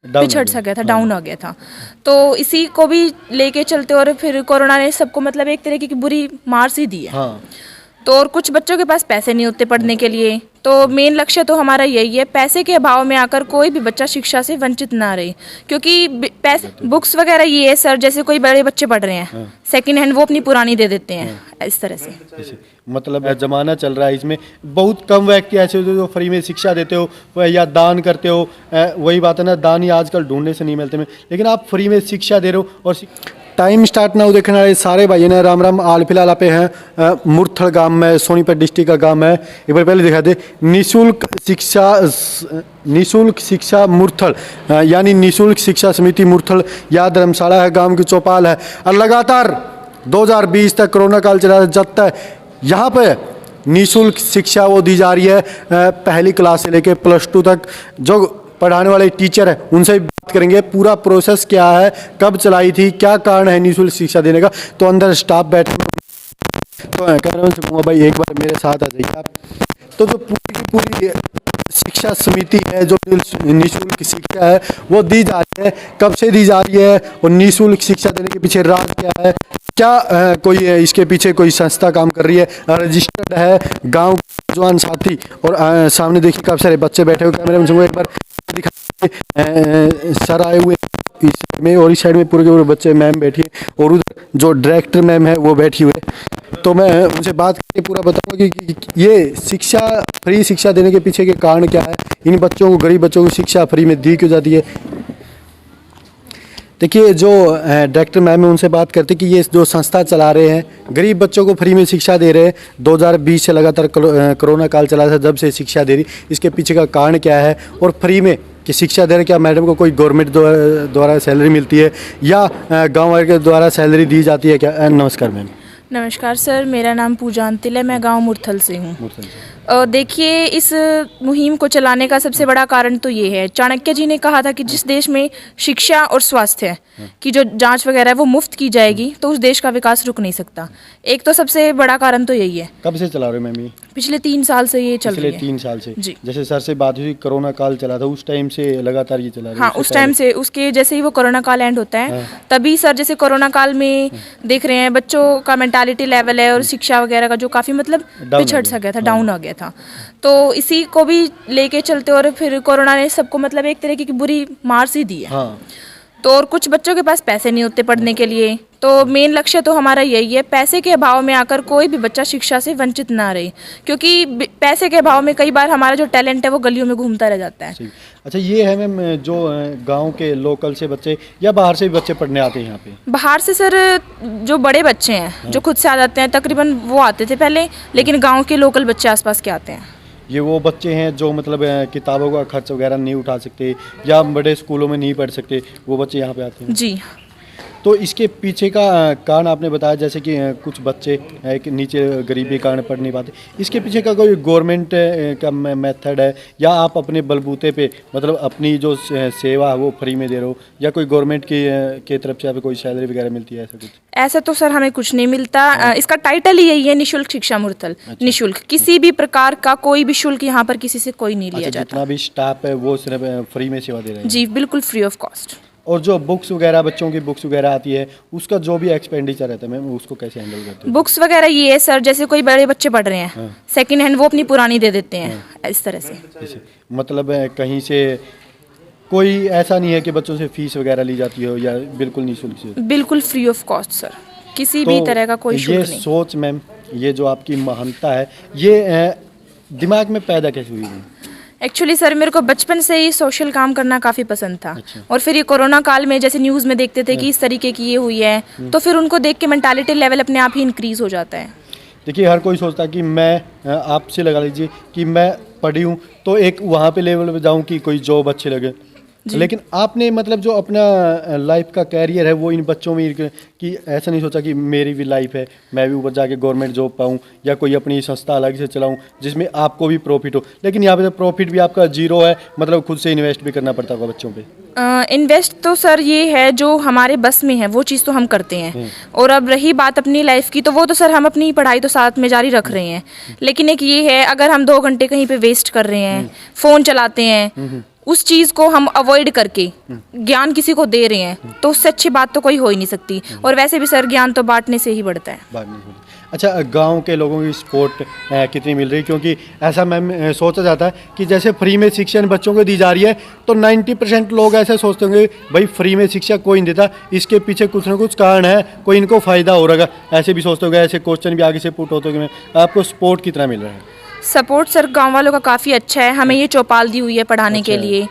पिछड़ सा गया था, डाउन आ गया था। तो इसी को भी लेके चलते और फिर कोरोना ने सबको मतलब एक तरीके की बुरी मार सी दी है। हाँ। तो और कुछ बच्चों के पास पैसे नहीं होते पढ़ने के लिए, तो मेन लक्ष्य तो हमारा यही है, पैसे के अभाव में आकर कोई भी बच्चा शिक्षा से वंचित ना रहे। क्योंकि पैसे बुक्स वगैरह ये है सर, जैसे कोई बड़े बच्चे पढ़ रहे हैं सेकंड हैंड, वो अपनी पुरानी दे देते हैं इस तरह से। मतलब जमाना चल रहा है, इसमें बहुत कम व्यक्ति ऐसे होते जो फ्री में शिक्षा देते हो या दान करते हो। वही बात है ना, दान ही आजकल ढूंढने से नहीं मिलते में, लेकिन आप फ्री में शिक्षा दे रहे हो। और टाइम स्टार्ट ना देखने वाले सारे भाई ने राम राम। हाल फिलहाल आप हैं मुरथल गांव में, सोनीपत डिस्ट्रिक्ट का गांव है। एक बार पहले दिखा दे, निःशुल्क शिक्षा मुरथल यानी निःशुल्क शिक्षा समिति मुरथल या धर्मशाला है, गांव की चौपाल है। और लगातार 2020 तक कोरोना काल चला, जब तक यहाँ पे निःशुल्क शिक्षा वो दी जा रही है। पहली क्लास से लेके +2 तक जो पढ़ाने वाले टीचर है उनसे भी बात करेंगे, पूरा प्रोसेस क्या है, कब चलाई थी, क्या कारण है निःशुल्क शिक्षा देने का। तो अंदर स्टाफ बैठे, तो कैमरामैन से कहूँगा भाई एक बार मेरे साथ आ जाइए आप। तो जो पूरी की पूरी शिक्षा समिति है, जो निःशुल्क शिक्षा है वो दी जा रही है, कब से दी जा रही है और निःशुल्क शिक्षा देने के पीछे राज क्या है, क्या कोई इसके पीछे कोई संस्था काम कर रही है, रजिस्टर्ड है, गांव जवान साथी। और सामने देखिए काफ़ी सारे बच्चे बैठे हुए, कैमरे में एक बार दिखा सर आए हुए इस में, और इस साइड में पूरे के पूरे बच्चे मैम बैठी है, और उधर जो डायरेक्टर मैम है वो बैठी हुई है। तो मैं उनसे बात करके पूरा बताऊंगा कि ये शिक्षा, फ्री शिक्षा देने के पीछे के कारण क्या है, इन बच्चों को, गरीब बच्चों को शिक्षा फ्री में दी क्यों जाती है। देखिए जो डायरेक्टर मैम है उनसे बात करते कि ये जो संस्था चला रहे हैं, गरीब बच्चों को फ्री में शिक्षा दे रहे हैं। 2020 से लगातार कोरोना काल चला था, जब से शिक्षा दे रही, इसके पीछे का कारण क्या है, और फ्री में कि शिक्षा दे रहे, क्या मैडम को कोई गवर्नमेंट द्वारा सैलरी मिलती है या गाँव वाले के द्वारा सैलरी दी जाती है क्या। नमस्कार मैम। नमस्कार सर, मेरा नाम पूजा अंतिल है, मैं गांव मुरथल से हूँ। देखिए, इस मुहिम को चलाने का सबसे बड़ा कारण तो ये है, चाणक्य जी ने कहा था कि जिस देश में शिक्षा और स्वास्थ्य की जो जांच वगैरह है वो मुफ्त की जाएगी तो उस देश का विकास रुक नहीं सकता। एक तो सबसे बड़ा कारण तो यही है। कब से चला रहे हो मैम ये? पिछले 3 साल से ये चल रही है। पिछले 3 साल से जी। जैसे सर से बात हुई, कोरोना काल चला था, उस टाइम से लगातार ये चला रही है? हाँ, उस टाइम से, उसके जैसे ही वो कोरोना काल एंड होता है तभी सर, जैसे कोरोना काल में देख रहे हैं बच्चों का मेंटालिटी लेवल है और शिक्षा वगैरह का जो काफ़ी मतलब पिछड़ सा गया था, डाउन आ गया था। तो इसी को भी लेके चलते और फिर कोरोना ने सबको मतलब एक तरीके की बुरी मार सी दी है। हाँ। तो और कुछ बच्चों के पास पैसे नहीं होते पढ़ने के लिए, तो मेन लक्ष्य तो हमारा यही है, पैसे के अभाव में आकर कोई भी बच्चा शिक्षा से वंचित ना रहे। क्योंकि पैसे के अभाव में कई बार हमारा जो टैलेंट है वो गलियों में घूमता रह जाता है। अच्छा, ये है मैम जो गांव के लोकल से बच्चे या बाहर से भी बच्चे पढ़ने आते हैं यहाँ पे? बाहर से सर जो बड़े बच्चे हैं जो खुद से आ जाते हैं, तकरीबन वो आते थे पहले, लेकिन गाँव के लोकल बच्चे आसपास के आते हैं। ये वो बच्चे हैं जो मतलब किताबों का खर्च वगैरह नहीं उठा सकते या बड़े स्कूलों में नहीं पढ़ सकते, वो बच्चे यहाँ पे आते हैं? जी। तो इसके पीछे का कारण आपने बताया, जैसे कि कुछ बच्चे कि नीचे गरीबी के कारण पढ़ नहीं पाते, इसके पीछे का कोई गवर्नमेंट का मेथड है या आप अपने बलबूते पे मतलब अपनी जो सेवा है वो फ्री में दे रहे हो, या कोई गवर्नमेंट की तरफ से आपको कोई सैलरी वगैरह मिलती है? ऐसा कुछ? ऐसा तो सर हमें कुछ नहीं मिलता। इसका टाइटल ही यही है, निःशुल्क शिक्षा मुरथल। अच्छा। निःशुल्क, किसी भी प्रकार का कोई भी शुल्क यहाँ पर किसी से कोई नहीं लिया जाता। जितना भी स्टाफ है वो सिर्फ फ्री में सेवा दे रहे हैं? जी बिल्कुल, फ्री ऑफ कॉस्ट। और जो बुक्स वगैरह, बच्चों की बुक्स वगैरह आती है, उसका जो भी एक्सपेंडिचर रहता है मैम, उसको कैसे हैंडल करते हैं? बुक्स वगैरह ये है सर, जैसे कोई बड़े बच्चे पढ़ रहे हैं सेकंड हैंड, वो अपनी पुरानी दे देते हैं इस तरह से। मतलब कहीं से कोई ऐसा नहीं है कि बच्चों से फीस वगैरह ली जाती हो, या बिल्कुल निःशुल्क से? बिल्कुल फ्री ऑफ कॉस्ट सर, किसी भी तरह का कोई शुल्क नहीं। ये सोच मैम, ये जो आपकी महानता है, ये दिमाग में पैदा कैसे हुई? एक्चुअली सर मेरे को बचपन से ही सोशल काम करना काफ़ी पसंद था। अच्छा। और फिर ये कोरोना काल में जैसे न्यूज़ में देखते थे कि इस तरीके की ये हुई है, तो फिर उनको देख के मेंटालिटी लेवल अपने आप ही इंक्रीज हो जाता है। देखिए, हर कोई सोचता है कि मैं, आपसे लगा लीजिए कि मैं पढ़ी हूँ तो एक वहाँ पे लेवल पे जाऊँ कि कोई जॉब अच्छी लगे, लेकिन आपने मतलब जो अपना लाइफ का कैरियर है वो इन बच्चों में कि ऐसा नहीं सोचा कि मेरी भी लाइफ है, मैं भी ऊपर जाके गवर्नमेंट जॉब पाऊँ या कोई अपनी संस्था अलग से चलाऊँ जिसमें आपको भी प्रॉफिट हो, लेकिन यहाँ पे तो प्रॉफिट भी आपका जीरो है, मतलब खुद से इन्वेस्ट भी करना पड़ता होगा बच्चों पे। इन्वेस्ट तो सर ये है जो हमारे बस में है वो चीज़ तो हम करते हैं। और अब रही बात अपनी लाइफ की, तो वो तो सर हम अपनी पढ़ाई तो साथ में जारी रख रहे हैं, लेकिन एक ये है, अगर हम 2 घंटे कहीं पे वेस्ट कर रहे हैं, फ़ोन चलाते हैं, उस चीज़ को हम अवॉइड करके ज्ञान किसी को दे रहे हैं तो उससे अच्छी बात तो कोई हो ही नहीं सकती। और वैसे भी सर ज्ञान तो बांटने से ही बढ़ता है। बाद में बोलिए। अच्छा, गांव के लोगों की सपोर्ट कितनी मिल रही है? क्योंकि ऐसा मैम सोचा जाता है कि जैसे फ्री में शिक्षा बच्चों को दी जा रही है तो 90% लोग ऐसे सोचते होंगे भाई फ्री में शिक्षा कोई नहीं देता, इसके पीछे कुछ ना कुछ कारण है, कोई इनको फ़ायदा हो रहा है, ऐसे भी सोचते होंगे। ऐसे क्वेश्चन भी आगे से पुट होते होंगे। आपको सपोर्ट कितना मिल रहा है? सपोर्ट सर गांव वालों का काफ़ी अच्छा है, हमें ये चौपाल दी हुई है पढ़ाने के लिए।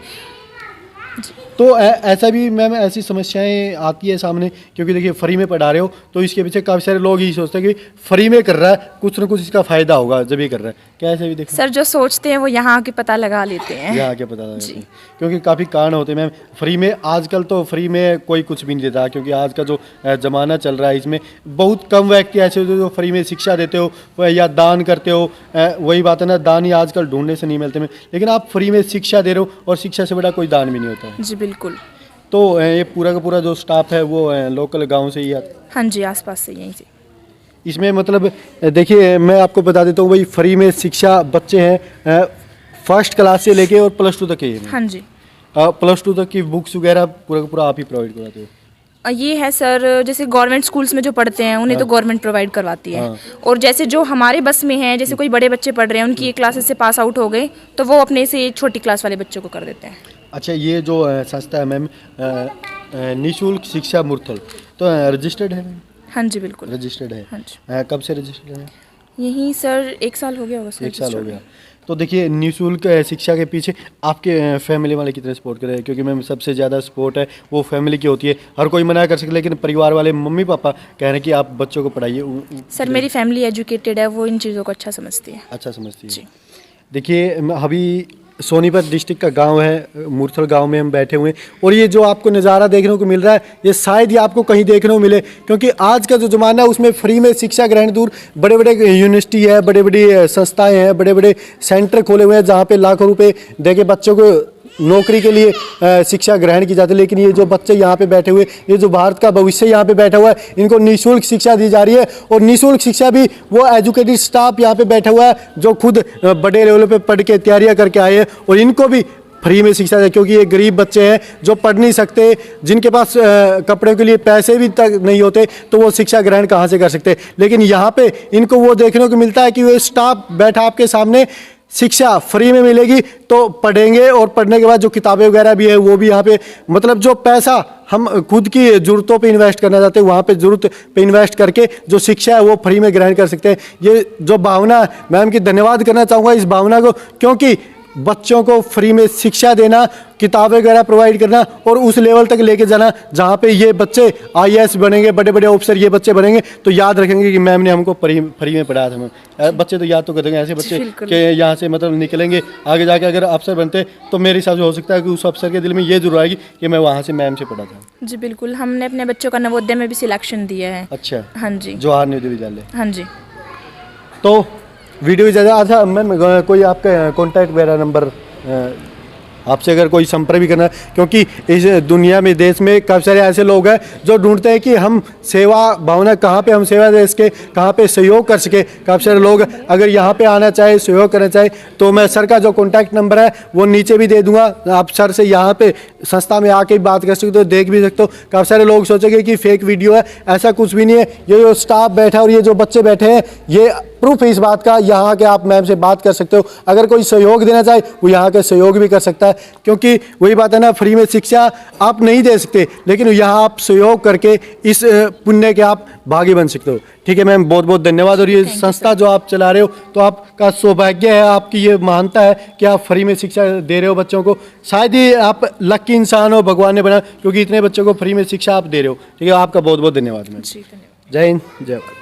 तो ऐसा भी मैम ऐसी समस्याएं आती है सामने, क्योंकि देखिए फ्री में पढ़ा रहे हो तो इसके पीछे काफ़ी सारे लोग यही सोचते हैं कि फ्री में कर रहा है, कुछ ना कुछ इसका फ़ायदा होगा जब ये कर रहा है। क्या ऐसे भी देखा? सर जो सोचते हैं वो यहाँ आके पता लगा लेते हैं। यहाँ आके पता लगा, क्योंकि काफ़ी कारण होते हैं मैम फ्री में। आजकल तो फ्री में कोई कुछ भी नहीं देता, क्योंकि आज का जो ज़माना चल रहा है इसमें बहुत कम व्यक्ति ऐसे होते हैं जो फ्री में शिक्षा देते हो या दान करते हो। वही बात है ना, दान ही आजकल ढूंढने से नहीं मिलते में, लेकिन आप फ्री में शिक्षा दे रहे हो और शिक्षा से बड़ा कोई दान भी नहीं होता है। जी बिल्कुल। तो ये पूरा का पूरा जो स्टाफ है वो लोकल गांव से ही आता? हाँ जी, आसपास से यहीं से। इसमें मतलब देखिए मैं आपको बता देता हूँ भाई, फ्री में शिक्षा बच्चे हैं फर्स्ट क्लास से लेके और +2 तक के। हाँ जी। +2 तक की बुक्स वगैरह पूरा का पूरा आप ही प्रोवाइड कराते हो? ये है सर, जैसे गवर्नमेंट स्कूल्स में जो पढ़ते हैं उन्हें तो गवर्नमेंट प्रोवाइड करवाती है। और जैसे जो हमारे बस में हैं, जैसे कोई बड़े बच्चे पढ़ रहे हैं, उनकी ये क्लासेस से पास आउट हो गए तो वो अपने से छोटी क्लास वाले बच्चों को कर देते हैं। अच्छा, ये जो संस्था है मैम निःशुल्क शिक्षा मुरथल, तो रजिस्टर्ड है मैम? हाँ जी बिल्कुल रजिस्टर्ड है। हाँ जी। कब से रजिस्टर्ड है? यही सर 1 साल हो गया होगा सर। 1 साल हो गया। तो देखिए निःशुल्क शिक्षा के पीछे आपके फैमिली वाले कितने सपोर्ट कर रहे हैं? क्योंकि मैम सबसे ज़्यादा सपोर्ट है वो फैमिली की होती है। हर कोई मना कर सकता, लेकिन परिवार वाले मम्मी पापा कह रहे हैं कि आप बच्चों को पढ़ाइए। सर मेरी फैमिली एजुकेटेड है, वो इन चीज़ों को अच्छा समझती है। अच्छा समझती है। जी। देखिए अभी सोनीपत डिस्ट्रिक्ट का गांव है, मुरथल गांव में हम बैठे हुए हैं और ये जो आपको नज़ारा देखने को मिल रहा है ये शायद ही आपको कहीं देखने को मिले, क्योंकि आज का जो ज़माना है उसमें फ्री में शिक्षा ग्रहण दूर, बड़े बड़े यूनिवर्सिटी है, बड़े बड़ी संस्थाएं हैं, बड़े बड़े सेंटर खोले हुए हैं जहाँ पे लाखों रुपए दे के बच्चों को नौकरी के लिए शिक्षा ग्रहण की जाती है। लेकिन ये जो बच्चे यहाँ पे बैठे हुए, ये जो भारत का भविष्य यहाँ पे बैठा हुआ है, इनको निःशुल्क शिक्षा दी जा रही है। और निःशुल्क शिक्षा भी वो एजुकेटेड स्टाफ यहाँ पे बैठा हुआ है जो खुद बड़े लेवल पे पढ़ के तैयारियाँ करके आए हैं और इनको भी फ्री में शिक्षा दे, क्योंकि ये गरीब बच्चे हैं जो पढ़ नहीं सकते, जिनके पास कपड़े के लिए पैसे भी तक नहीं होते, तो वो शिक्षा ग्रहण कहाँ से कर सकते। लेकिन यहाँ पे इनको वो देखने को मिलता है कि वो स्टाफ बैठा आपके सामने, शिक्षा फ्री में मिलेगी तो पढ़ेंगे और पढ़ने के बाद जो किताबें वगैरह भी है वो भी यहाँ पे, मतलब जो पैसा हम खुद की ज़रूरतों पे इन्वेस्ट करना चाहते हैं वहाँ पे ज़रूरत पे इन्वेस्ट करके जो शिक्षा है वो फ्री में ग्रहण कर सकते हैं। ये जो भावना, मैम की धन्यवाद करना चाहूँगा इस भावना को, क्योंकि बच्चों को फ्री में शिक्षा देना, किताबें वगैरह प्रोवाइड करना और उस लेवल तक लेके जाना जहाँ पे ये बच्चे IAS बनेंगे, बड़े बड़े ऑफिसर ये बच्चे बनेंगे, तो याद रखेंगे कि मैम ने हमको फ्री में पढ़ाया था। मैम बच्चे तो याद तो कर देंगे, ऐसे बच्चे के यहाँ से मतलब निकलेंगे आगे जाके अगर अफसर बनते तो मेरे हिसाब से हो सकता है कि उस अफसर के दिल में ये जरूर आएगी कि मैं वहाँ से मैम से पढ़ा था। जी बिल्कुल, हमने अपने बच्चों का नवोदय में भी सिलेक्शन दिया है। अच्छा। हाँ जी। जवाहर नवोदय विद्यालय। हाँ जी। तो वीडियो ज़्यादा अच्छा मैम, कोई आपका कॉन्टैक्ट वगैरह नंबर आपसे अगर कोई संपर्क भी करना है, क्योंकि इस दुनिया में देश में काफ़ी सारे ऐसे लोग हैं जो ढूंढते हैं कि हम सेवा भावना कहाँ पे हम सेवा दे सके, कहाँ पे सहयोग कर सके। काफ़ी सारे लोग अगर यहाँ पे आना चाहे, सहयोग करना चाहे, तो मैं सर का जो कॉन्टैक्ट नंबर है वो नीचे भी दे दूंगा। आप सर से यहाँ पे संस्था में आके बात कर सकते हो, देख भी सकते हो। काफ़ी सारे लोग सोचेंगे कि फेक वीडियो है, ऐसा कुछ भी नहीं है। ये जो स्टाफ बैठा है और ये जो बच्चे बैठे हैं ये प्रूफ है इस बात का। यहाँ के आप मैम से बात कर सकते हो, अगर कोई सहयोग देना चाहे वो यहाँ के सहयोग भी कर सकता है, क्योंकि वही बात है ना, फ्री में शिक्षा आप नहीं दे सकते, लेकिन यहाँ आप सहयोग करके इस पुण्य के आप भागी बन सकते हो। ठीक है मैम, बहुत बहुत धन्यवाद। और ये संस्था जो आप चला रहे हो तो आपका सौभाग्य है, आपकी ये महानता है कि आप फ्री में शिक्षा दे रहे हो बच्चों को। शायद ही आप लकी इंसान हो, भगवान ने बना, क्योंकि इतने बच्चों को फ्री में शिक्षा आप दे रहे हो। ठीक है, आपका बहुत बहुत धन्यवाद मैम। जी धन्यवाद। जय हिंद, जय भारत।